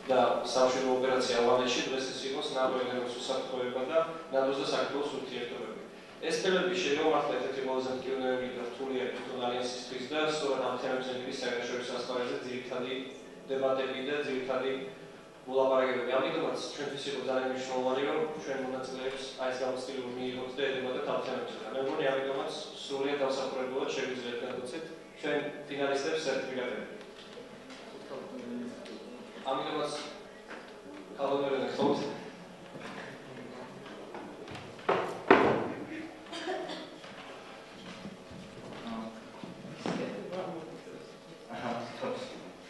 და სამშვიდობო ოპერაცია ავღანეთში დღეს ის იყოს ნატო ენერგოს უსაფრთხოება და ნატოს და საქართველოს ურთიერთობები. ეს თემები შეიძლება მართლა ერთ-ერთი ყველაზე მტკივნეული და რთულია თვითონ ალიანსისთვის და სწორად ამ თემებზე მის საერთაშორისო ასპარეზზე ძირითადი დებატები და ძირითადი მოლაპარაკებები. ამიტომაც ჩვენთვის იყო ძალიან მნიშვნელოვანი, რომ ჩვენ მონაწილეებს აი ეს გამოცდილება მიიღოთ და ედებოდათ ამ თემებზე. მე მგონი ამიტომაც სრულიად დავსახურებულად შეგვიძლიათ გადავცეთ ჩვენ ფინალისტებს სერტიფიკატები. ამიტომაც კალენდარზე ხოთ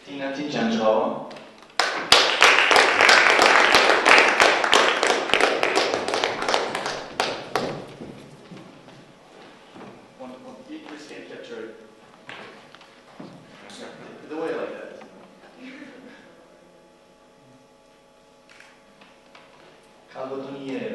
Tinatin Janjava. Please can't capture it. The way like that. Kalbotoniere.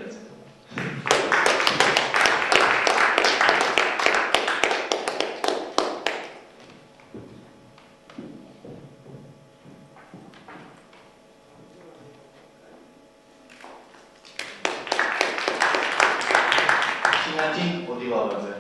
Tinatin Odilavadze.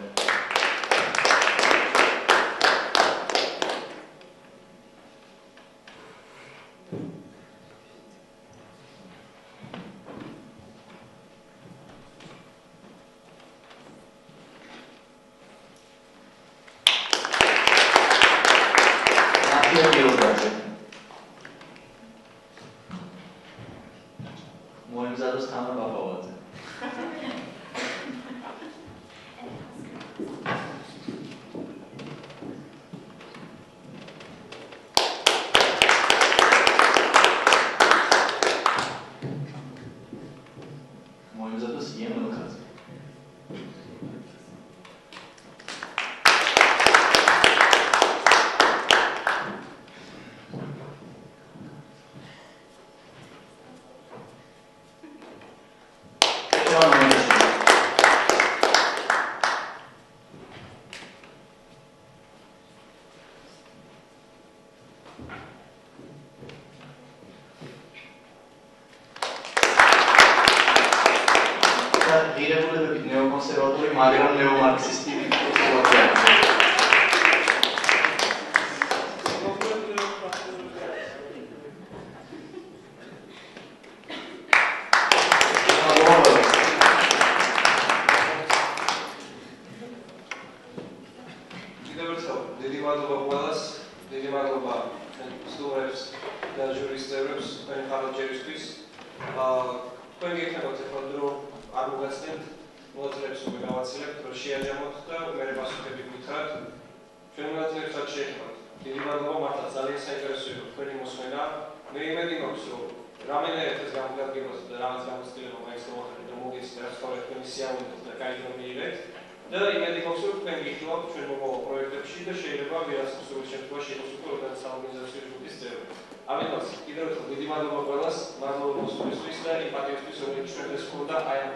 Moimzados Tama Babawadze. Moimzados Yemelkadze. ღირებულებებით ნეოკონსერვატორი, მაგრამ ნეომარქსისტი ფილოსოფია. კიდევ ერთხელ დიდი მადლობა ყველას, დიდი მადლობა სტუმრებს და ჟურის წევრებს თქვენი ხარჯებისთვის. თქვენ გექნებათ ახლა დრო არ მოგაცნებთ, მონაწილეებს უკვე გავაცილებთ, რომ შეაჯამოთ და მერე პასუხები გითხრათ. ჩვენ მონაწილეებს რაც შეეხებათ. დიდი მადლობა, მართლა ძალიან საინტერესო იყო თქვენი მოსმენა. მე იმედი მაქვს, რომ რამენერად ეს გამოგადგებათ და რაღაც გამოცდილება მაინც მოახერხეთ, რომ მოგეცით რა თქმა უნდა თქვენი სიამოვნებით და კაი დრო მიიღეთ. და იმედი მაქვს, რომ თქვენ გიხილავთ ჩვენ მომავალ პროექტებში და შეიძლება ვიღაცა სრულ შემთხვევაში იყოს უკვე ორგანიზაციის საორგანიზაციო ჯგუფის წევრი. ამიტომაც კიდევ ერთხელ დიდი მადლობა ყველას, მადლობა მოსვლისთვის და იმპათიისთვის, რომელიც ჩვენ ეს ხონდა აი ამ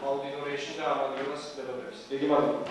აუდიტორიაში და ამ ადგილას დებატებს. დიდი მადლობა.